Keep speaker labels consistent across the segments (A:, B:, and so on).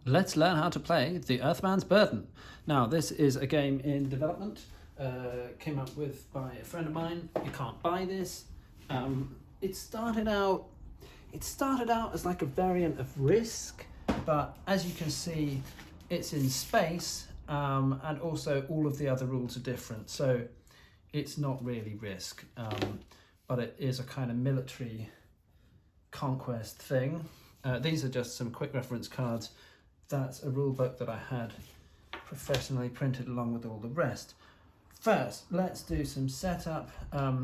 A: Let's learn how to play The Earthman's Burden. Now, this is a game in development, came up with by a friend of mine. You can't buy this. It started out as like a variant of Risk, but as you can see, it's in space, and also all of the other rules are different. So it's not really Risk, but it is a kind of military conquest thing. These are just some quick reference cards. That's a rule book that I had professionally printed along with all the rest. First, let's do some setup.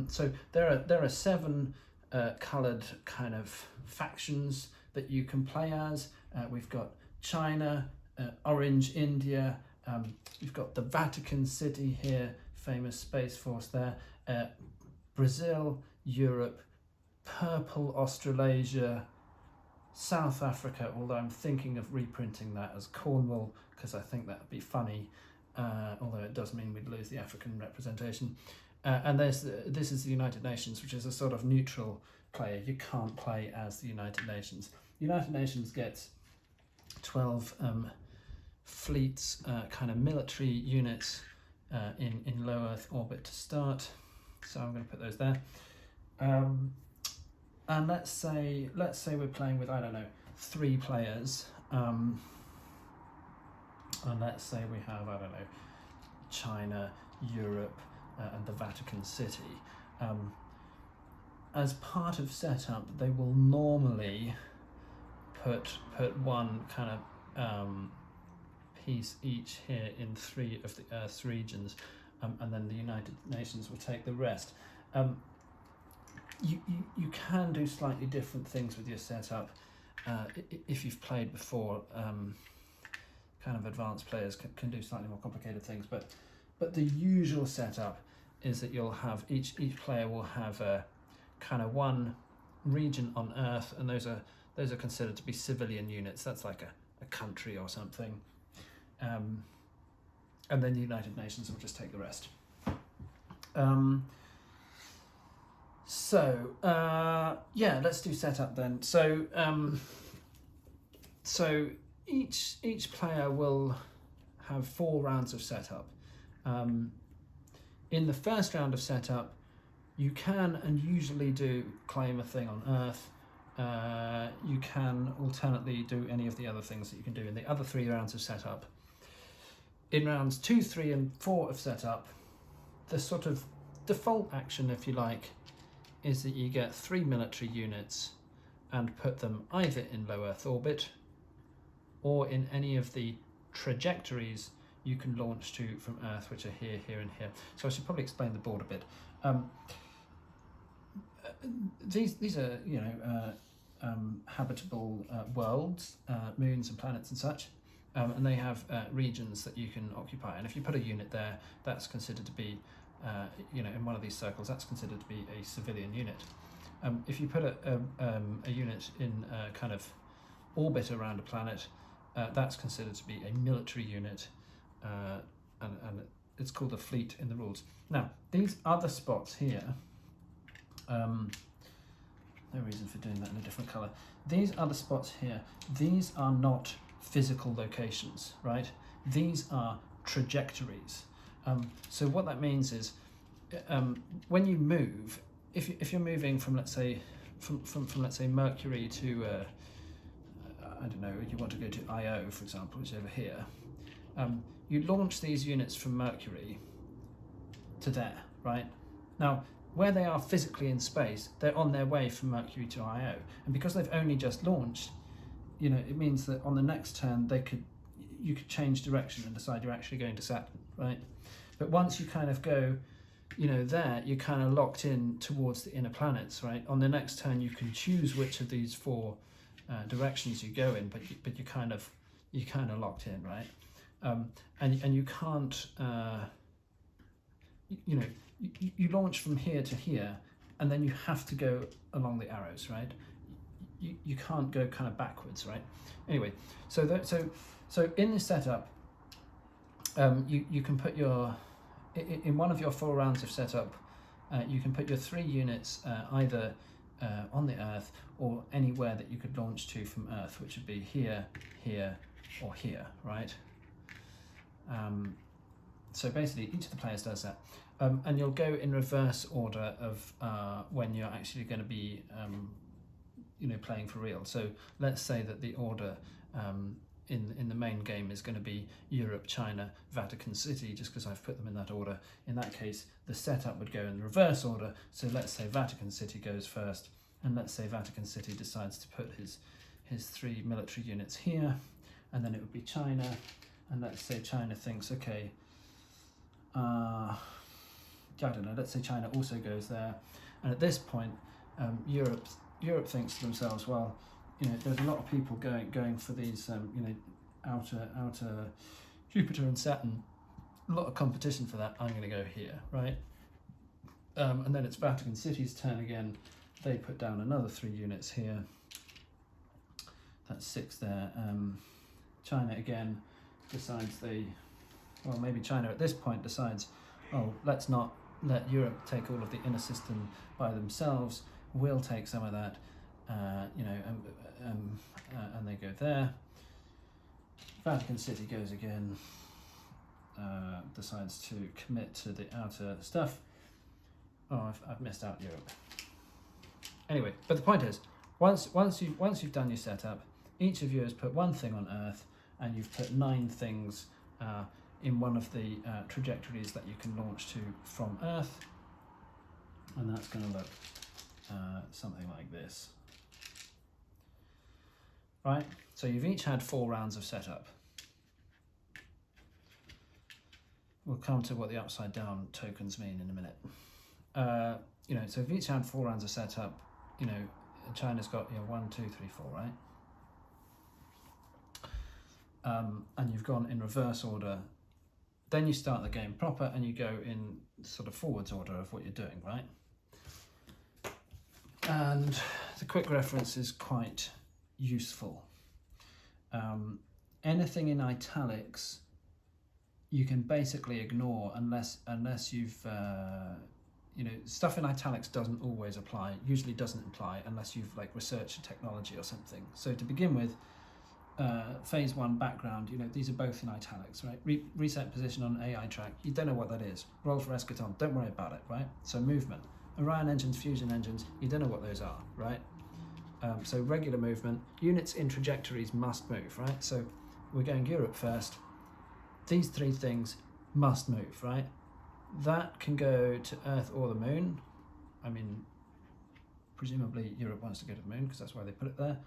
A: So there are 7 coloured kind of factions that you can play as. We've got China, Orange India, we've got the Vatican City here, famous Space Force there, Brazil, Europe, Purple Australasia, South Africa, although I'm thinking of reprinting that as Cornwall because I think that would be funny, although it does mean we'd lose the African representation. And this is the United Nations, which is a sort of neutral player. You can't play as the United Nations. The United Nations gets 12 fleets, kind of military units in low Earth orbit to start. So I'm going to put those there. And let's say we're playing with, I don't know, 3 players, and let's say we have, I don't know, China, Europe, and the Vatican City. As part of setup, they will normally put one kind of piece each here in 3 of the Earth's regions, and then the United Nations will take the rest. You can do slightly different things with your setup if you've played before. Kind of advanced players can do slightly more complicated things, but the usual setup is that you'll have each player will have a kind of one region on Earth, and those are considered to be civilian units. That's like a country or something, and then the United Nations will just take the rest. Yeah, let's do setup then. So each player will have 4 rounds of setup. In the first round of setup, you can and usually do claim a thing on Earth. You can alternately do any of the other things that you can do in the other 3 rounds of setup. In rounds 2, 3, and 4 of setup, the sort of default action, if you like, is that you get 3 military units and put them either in low Earth orbit or in any of the trajectories you can launch to from Earth, which are here, here, and here. So I should probably explain the board a bit. These are, you know, habitable worlds, moons and planets and such, and they have regions that you can occupy. And if you put a unit there, that's considered to be, you know, in one of these circles, that's considered to be a civilian unit. If you put a unit in kind of orbit around a planet, that's considered to be a military unit, and it's called a fleet in the rules. Now, these other spots here, no reason for doing that in a different colour. These other spots here, these are not physical locations, right? These are trajectories. So what that means is, when you move, if you're moving from let's say Mercury to I don't know, you want to go to Io, for example, which is over here. You launch these units from Mercury to there, right? Now, where they are physically in space, they're on their way from Mercury to Io, and because they've only just launched, you know, it means that on the next turn you could change direction and decide you're actually going to Saturn, right? But once you kind of go, you know, there, you're kind of locked in towards the inner planets, right? On the next turn, you can choose which of these 4 directions you go in, but you're kind of locked in, right? And you can't, you know, you launch from here to here, and then you have to go along the arrows, right? You can't go kind of backwards, right? Anyway, so in this setup, you can put your, in one of your 4 rounds of setup, you can put your 3 units either on the Earth or anywhere that you could launch to from Earth, which would be here, here, or here, right? So basically each of the players does that. And you'll go in reverse order of when you're actually going to be playing for real. So let's say that the order in the main game is going to be Europe, China, Vatican City, just because I've put them in that order. In that case, the setup would go in the reverse order. So let's say Vatican City goes first, and let's say Vatican City decides to put his 3 military units here, and then it would be China, and let's say China thinks, okay, I don't know, let's say China also goes there, and at this point, Europe thinks to themselves, well, there's a lot of people going for these, outer Jupiter and Saturn, a lot of competition for that. I'm going to go here, right? And then it's Vatican City's turn again. They put down another 3 units here. That's 6 there. China again decides maybe China at this point decides, oh, let's not let Europe take all of the inner system by themselves. We'll take some of that, and they go there. Vatican City goes again, decides to commit to the outer stuff. Oh, I've missed out Europe. Anyway, but the point is, once you've done your setup, each of you has put 1 thing on Earth, and you've put 9 things in one of the trajectories that you can launch to from Earth, and that's going to look something like this. Right, so you've each had 4 rounds of setup. We'll come to what the upside down tokens mean in a minute. So if each had 4 rounds of setup, China's got 1, 2, 3, 4, right? And you've gone in reverse order. Then you start the game proper and you go in sort of forwards order of what you're doing, right? And the quick reference is quite useful. Anything in italics you can basically ignore unless you've stuff in italics doesn't always apply, usually doesn't apply unless you've researched a technology or something. So to begin with, phase 1 background, these are both in italics, right? Reset position on AI track, you don't know what that is. Roll for eschaton, don't worry about it, right? So movement, Orion engines, fusion engines, you don't know what those are, right? So regular movement, units in trajectories must move, right? So we're going Europe first. These 3 things must move, right? That can go to Earth or the Moon. I mean, presumably Europe wants to go to the Moon because that's why they put it there.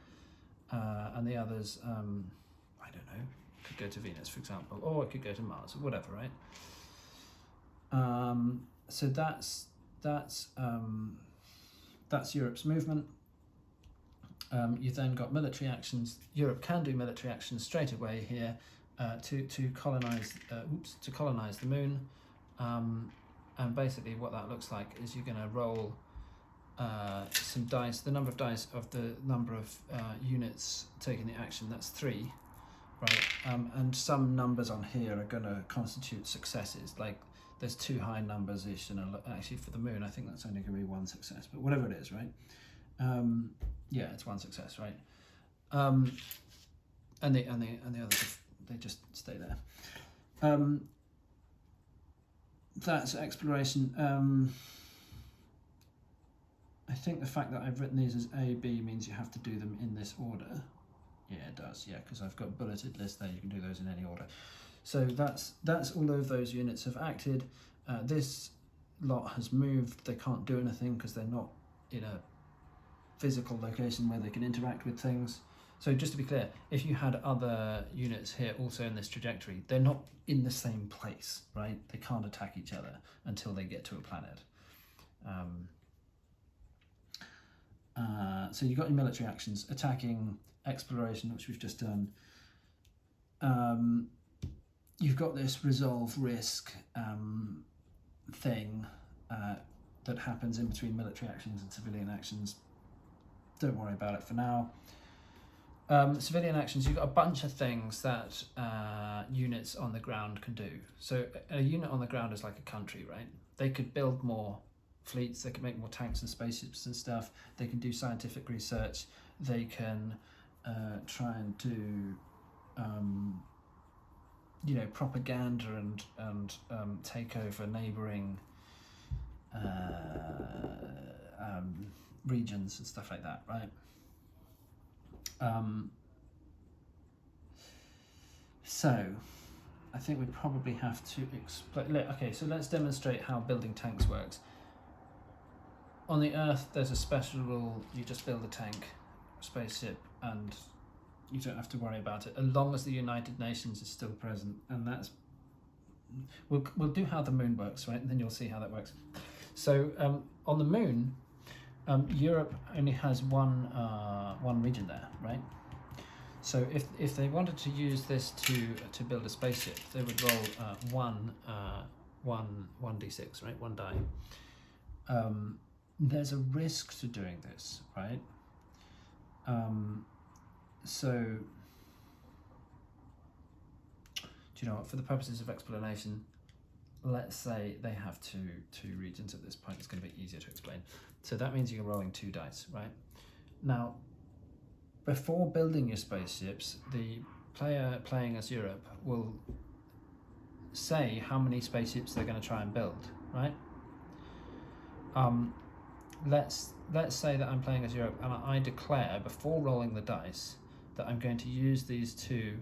A: And the others, I don't know, could go to Venus, for example, or it could go to Mars, or whatever, right? So that's Europe's movement. You've then got military actions. Europe can do military actions straight away here to colonize the Moon. And basically, what that looks like is you're going to roll some dice. The number of dice of the number of units taking the action. That's 3, right? And some numbers on here are going to constitute successes. Like there's 2 high numbers ish, and actually for the Moon, I think that's only going to be 1 success. But whatever it is, right? Yeah, it's 1 success, right? And the others, they just stay there. That's exploration. I think the fact that I've written these as A, B means you have to do them in this order. Yeah, it does. Yeah, because I've got a bulleted list there. You can do those in any order. So that's all of those units have acted. This lot has moved. They can't do anything because they're not in a physical location where they can interact with things. So just to be clear, if you had other units here also in this trajectory, they're not in the same place, right? They can't attack each other until they get to a planet. So you've got your military actions, attacking, exploration, which we've just done. You've got this resolve risk thing that happens in between military actions and civilian actions. Don't worry about it for now. Civilian actions, you've got a bunch of things that units on the ground can do. So a unit on the ground is like a country, right? They could build more fleets, they can make more tanks and spaceships and stuff, they can do scientific research, they can try and do propaganda and take over neighbouring regions and stuff like that, right? So I think we probably have to explain. Okay, so let's demonstrate how building tanks works. On the Earth, there's a special rule: you just build a tank, a spaceship, and you don't have to worry about it, as long as the United Nations is still present. And that's we'll do how the moon works, right? And then you'll see how that works. So on the moon, Europe only has one region there, right? So if they wanted to use this to build a spaceship, they would roll one d6, right? One die. There's a risk to doing this, right? So do you know what? For the purposes of explanation, let's say they have two regions at this point. It's going to be easier to explain. So that means you're rolling 2 dice, right? Now, before building your spaceships, the player playing as Europe will say how many spaceships they're going to try and build, right? Let's say that I'm playing as Europe, and I declare before rolling the dice that I'm going to use these 2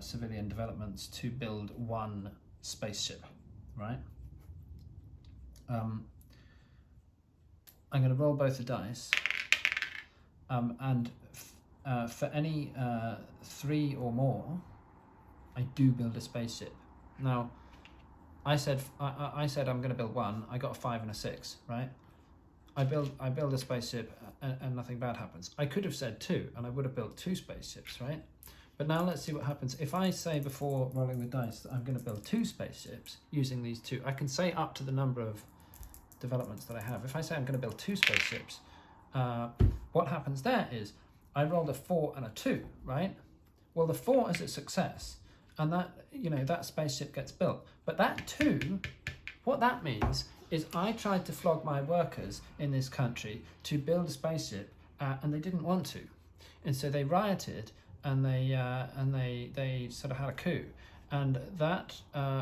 A: civilian developments to build 1 spaceship, right? I'm going to roll both the dice, and for any 3 or more, I do build a spaceship. Now, I said I'm going to build 1. I got a 5 and a 6, right? I build a spaceship, and nothing bad happens. I could have said 2, and I would have built 2 spaceships, right? But now let's see what happens. If I say before rolling the dice that I'm going to build 2 spaceships using these 2, I can say up to the number of developments that I have. If I say I'm going to build 2 spaceships, what happens there is I rolled a 4 and a 2, right? Well, the 4 is a success, and that spaceship gets built. But that 2, what that means is I tried to flog my workers in this country to build a spaceship, and they didn't want to, and so they rioted, and they sort of had a coup, and that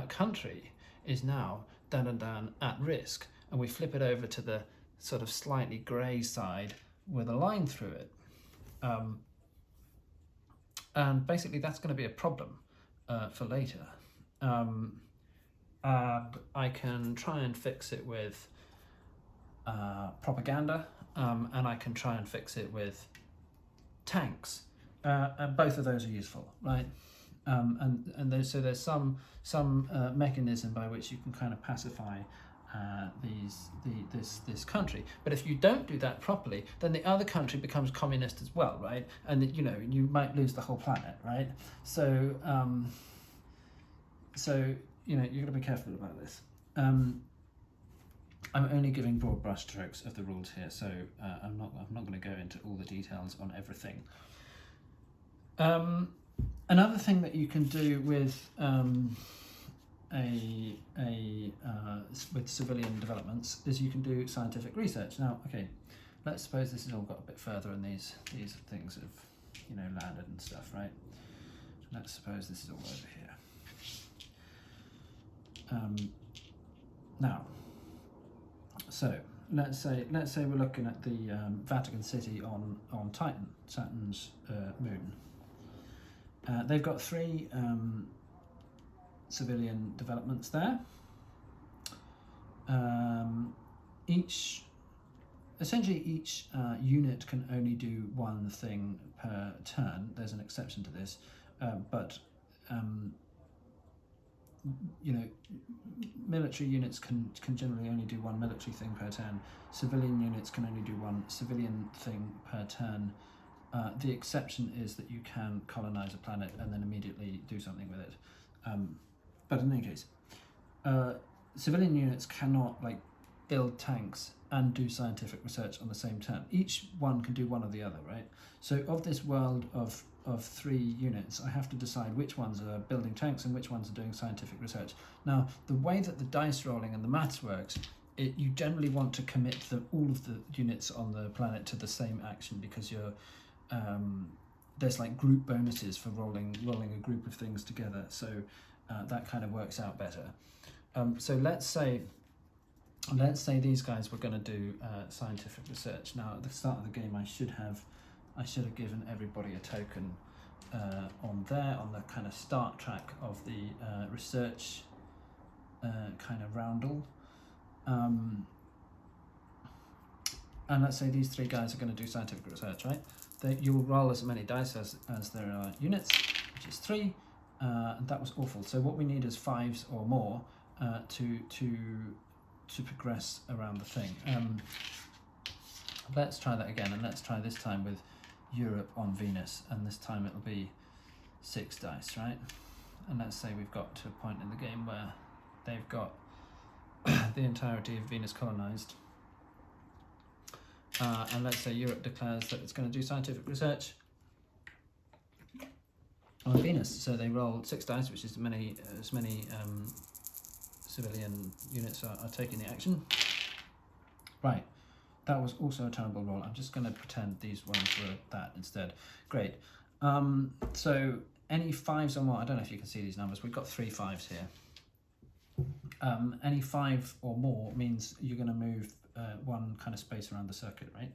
A: country is now down at risk, and we flip it over to the sort of slightly grey side with a line through it, and basically that's going to be a problem for later. And I can try and fix it with propaganda, and I can try and fix it with tanks, and both of those are useful, right? So there's some mechanism by which you can kind of pacify this country. But if you don't do that properly, then the other country becomes communist as well, right? And you might lose the whole planet, right? So you've got to be careful about this. I'm only giving broad brushstrokes of the rules here, so I'm not going to go into all the details on everything. Another thing that you can do with with civilian developments is you can do scientific research. Now, okay, let's suppose this has all got a bit further and these things have landed and stuff, right? Let's suppose this is all over here. Now, so let's say we're looking at the Vatican City on Titan, Saturn's moon. They've got 3 civilian developments there. Each unit can only do 1 thing per turn. There's an exception to this, but military units can generally only do 1 military thing per turn. Civilian units can only do 1 civilian thing per turn. The exception is that you can colonize a planet and then immediately do something with it. But in any case, civilian units cannot build tanks and do scientific research on the same turn. Each one can do one or the other, right? So of this world of 3 units, I have to decide which ones are building tanks and which ones are doing scientific research. Now, the way that the dice rolling and the maths works, you generally want to commit all of the units on the planet to the same action, because you're there's like group bonuses for rolling a group of things together, so that kind of works out better. So let's say these guys were going to do scientific research. Now at the start of the game I should have given everybody a token on the kind of start track of the research kind of roundel. And let's say these three guys are going to do scientific research, right? You'll roll as many dice as there are units, which is 3, and that was awful. So what we need is 5s or more to progress around the thing. Let's try that again, and let's try this time with Europe on Venus, and this time it'll be 6 dice, right? And let's say we've got to a point in the game where they've got the entirety of Venus colonized. And let's say Europe declares that it's going to do scientific research on Venus. So they roll 6 dice, which is as many civilian units are taking the action. Right, that was also a terrible roll. I'm just going to pretend these ones were that instead. Great. So any 5s or more, I don't know if you can see these numbers, we've got 3 5s here. Any 5 or more means you're going to move one kind of space around the circuit, right?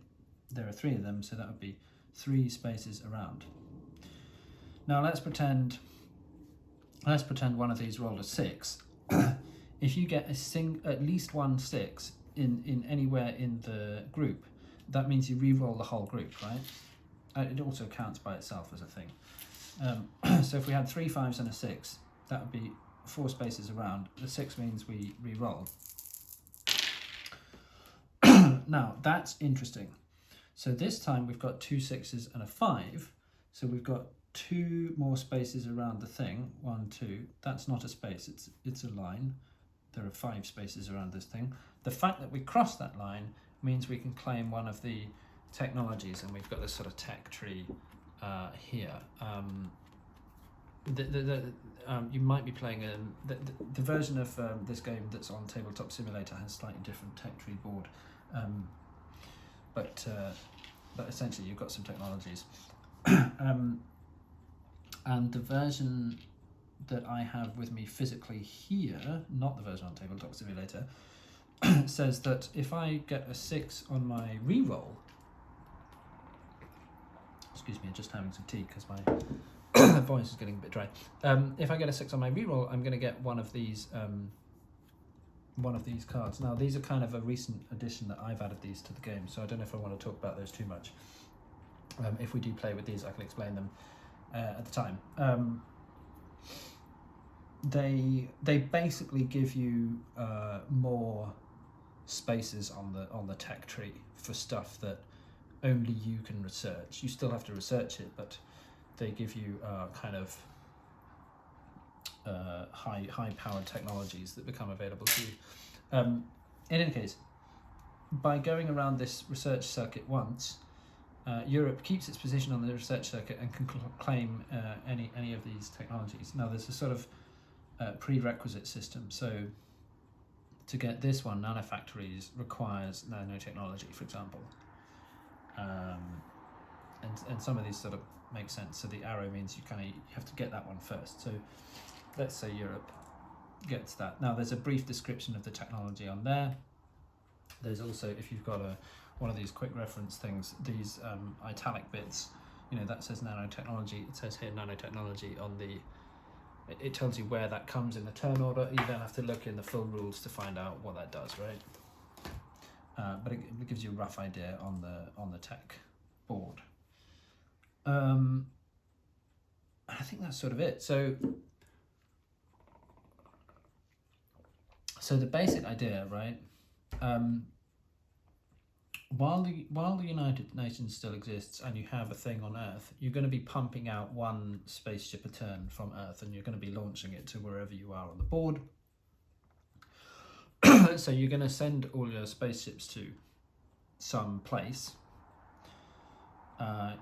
A: There are 3 of them, so that would be 3 spaces around. Now let's pretend one of these rolled a 6. If you get at least 1 6 in anywhere in the group, that means you re-roll the whole group, right? It also counts by itself as a thing. So if we had 3 5s and a 6, that would be 4 spaces around. The 6 means we re-roll. Now that's interesting. So this time we've got 2 6s and a 5, so we've got 2 more spaces around the thing. 1 2. That's not a space, it's a line. There are 5 spaces around this thing. The fact that we cross that line means we can claim one of the technologies, and we've got this sort of tech tree here. You might be playing the version of this game that's on Tabletop Simulator has slightly different tech tree board, but essentially you've got some technologies, and the version that I have with me physically here, not the version on Tabletop Simulator, says that if I get a 6 on my reroll, excuse me, I'm just having some tea because my voice is getting a bit dry. If I get a 6 on my reroll, I'm going to get one of these cards. Now these are kind of a recent addition that I've added these to the game, so I don't know if I want to talk about those too much. If we do play with these, I can explain them at the time. They basically give you more spaces on the tech tree for stuff that only you can research. You still have to research it, but they give you kind of high-powered technologies that become available to you. In any case, by going around this research circuit once, Europe keeps its position on the research circuit and can claim any of these technologies. Now there's a sort of prerequisite system. So to get this one, nanofactories requires nanotechnology, for example. And some of these sort of make sense. So the arrow means you have to get that one first. So let's say Europe gets that. Now there's a brief description of the technology on there. There's also, if you've got one of these quick reference things, these italic bits, that says nanotechnology. It says here nanotechnology on the. It tells you where that comes in the turn order. You then have to look in the full rules to find out what that does, right? But it gives you a rough idea on the tech board. I think that's sort of it. So the basic idea, right? While the United Nations still exists and you have a thing on Earth, you're going to be pumping out 1 spaceship a turn from Earth, and you're going to be launching it to wherever you are on the board. So you're going to send all your spaceships to some place.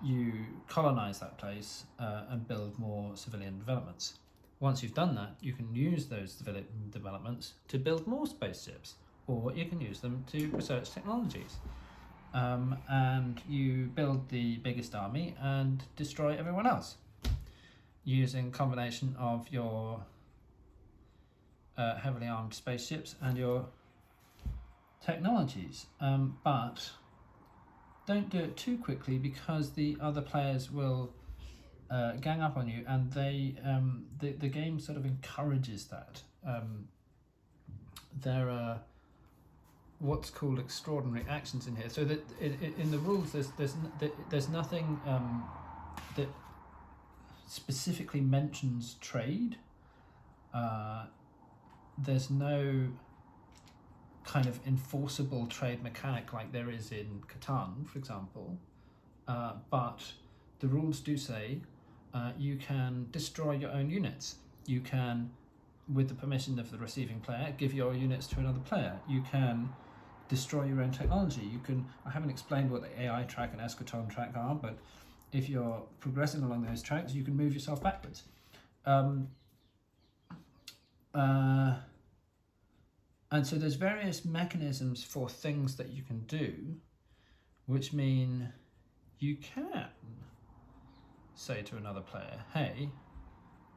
A: You colonize that place and build more civilian developments. Once you've done that, you can use those civilian developments to build more spaceships, or you can use them to research technologies. and you build the biggest army and destroy everyone else using combination of your heavily armed spaceships and your technologies. But don't do it too quickly, because the other players will gang up on you, and the game sort of encourages that. There are what's called extraordinary actions in here. So that in the rules, there's nothing that specifically mentions trade. There's no kind of enforceable trade mechanic like there is in Catan, for example. But the rules do say you can destroy your own units. You can, with the permission of the receiving player, give your units to another player. You can destroy your own technology. You can. I haven't explained what the AI track and Eschaton track are, but if you're progressing along those tracks, you can move yourself backwards. And so there's various mechanisms for things that you can do, which mean you can say to another player, hey,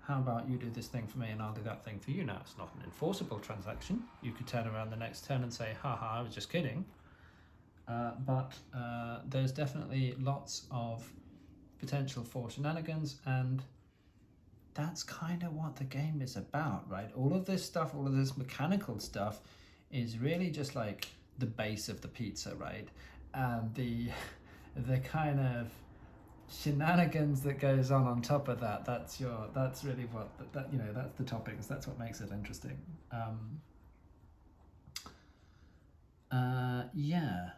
A: how about you do this thing for me and I'll do that thing for you? Now, it's not an enforceable transaction. You could turn around the next turn and say, haha, I was just kidding. But there's definitely lots of potential for shenanigans, and that's kind of what the game is about, right? All of this stuff, all of this mechanical stuff is really just like the base of the pizza, right? And the kind of shenanigans that goes on top of that, that's really what that that's the toppings. That's what makes it interesting. Yeah,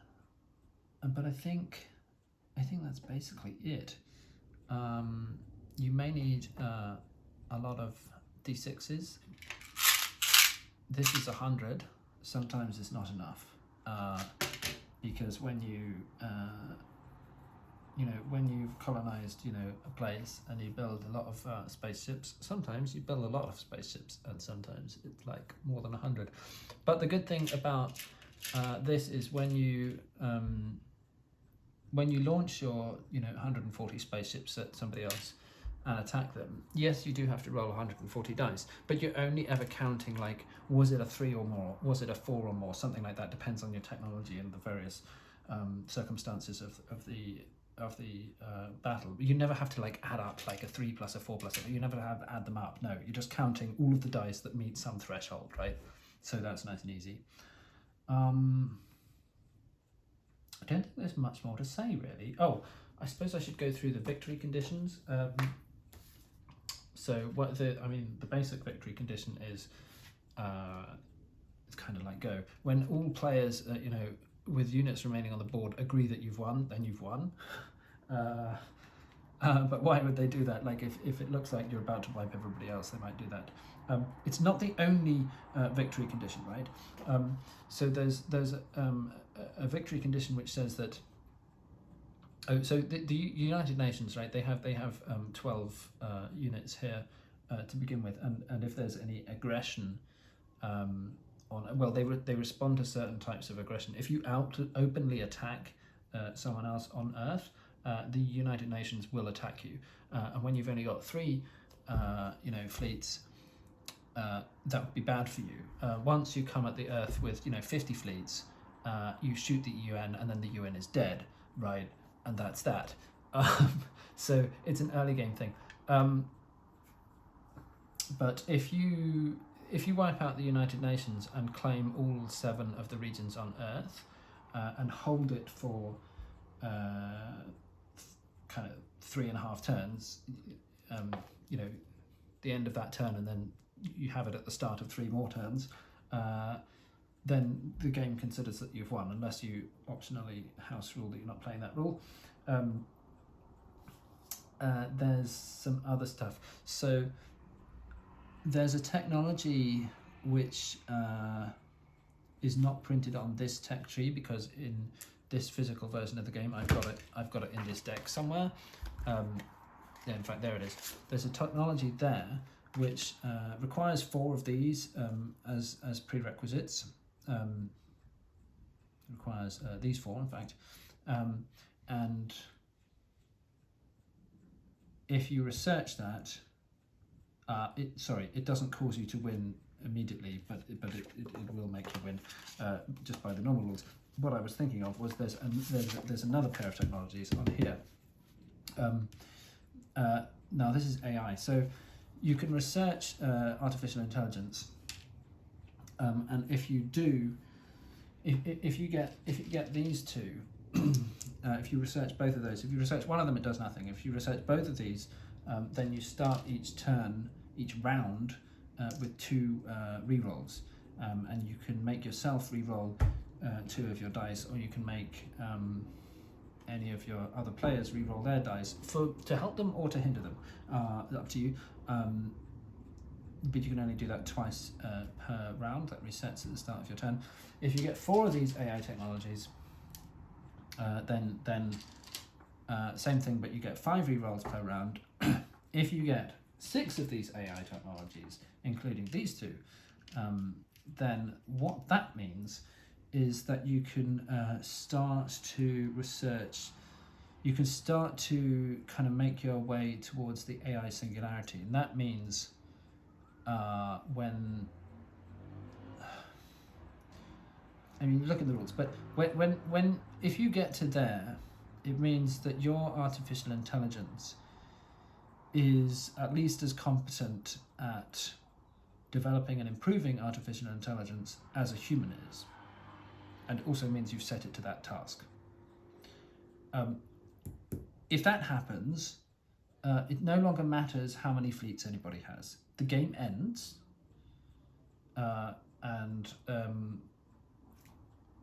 A: but I think that's basically it. You may need a lot of d6s. This is 100. Sometimes it's not enough, because when when you've colonized a place and you build a lot of spaceships, sometimes you build a lot of spaceships, and sometimes it's like more than 100. But the good thing about this is when you launch your 140 spaceships at somebody else and attack them, yes, you do have to roll 140 dice, but you're only ever counting like, was it a 3 or more, was it a 4 or more, something like that. Depends on your technology and the various circumstances of the battle. You never have to like add up like a 3 plus a 4 plus a, you never have to add them up. No, you're just counting all of the dice that meet some threshold, right? So that's nice and easy. I don't think there's much more to say, really. Oh, I suppose I should go through the victory conditions. So the basic victory condition is it's kind of like go. When all players, with units remaining on the board, agree that you've won, then you've won. But why would they do that? Like if it looks like you're about to wipe everybody else, they might do that. It's not the only victory condition, right? So there's a victory condition which says that. Oh, so the United Nations, right? They have 12 units here to begin with, and if there's any aggression they respond to certain types of aggression. If you openly attack someone else on Earth, the United Nations will attack you. And when you've only got 3, fleets, that would be bad for you. Once you come at the Earth with 50 fleets, you shoot the UN, and then the UN is dead, right? And that's that. So it's an early game thing. But if you wipe out the United Nations and claim all 7 of the regions on Earth, and hold it for kind of 3.5 turns, the end of that turn, and then you have it at the start of 3 more turns, then the game considers that you've won, unless you optionally house rule that you're not playing that rule. There's some other stuff. So there's a technology which is not printed on this tech tree, because in this physical version of the game I've got it in this deck somewhere. In fact, there it is. There's a technology there which requires 4 of these as prerequisites. It requires these 4, in fact, And if you research that, it doesn't cause you to win immediately, but it will make you win just by the normal rules. What I was thinking of was there's another pair of technologies on here. Now this is AI, so you can research artificial intelligence, and if you do, if you get these two, if you research both of those, if you research one of them, it does nothing. If you research both of these, then you start each round with two rerolls, and you can make yourself reroll two of your dice, or you can make any of your other players re-roll their dice to help them or to hinder them. Up to you. But you can only do that twice per round. That resets at the start of your turn. If you get 4 of these AI technologies, then same thing, but you get 5 re-rolls per round. If you get 6 of these AI technologies, including these two, then what that means is that you can start to research, you can start to kind of make your way towards the AI singularity. And that means when, I mean, look at the rules, but when if you get to there, it means that your artificial intelligence is at least as competent at developing and improving artificial intelligence as a human is. And it also means you've set it to that task. If that happens, it no longer matters how many fleets anybody has. The game ends, and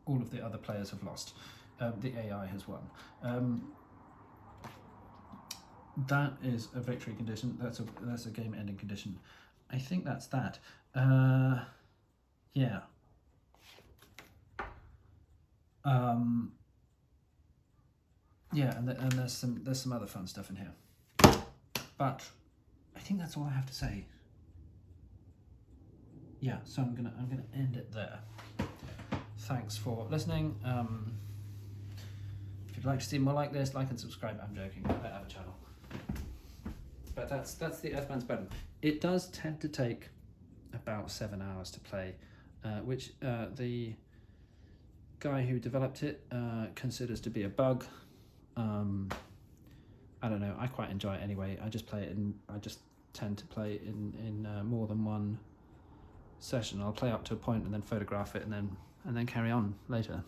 A: all of the other players have lost. The AI has won. That is a victory condition. That's a game-ending condition. I think that's that. Yeah. Yeah, and there's some other fun stuff in here, but I think that's all I have to say. Yeah, so I'm gonna end it there. Thanks for listening. If you'd like to see more like this, like and subscribe. I'm joking. I don't have a channel, but that's the Earthman's button. It does tend to take about 7 hours to play, which the guy who developed it considers to be a bug. I don't know, I quite enjoy it anyway. I just tend to play in more than one session. I'll play up to a point and then photograph it and then carry on later.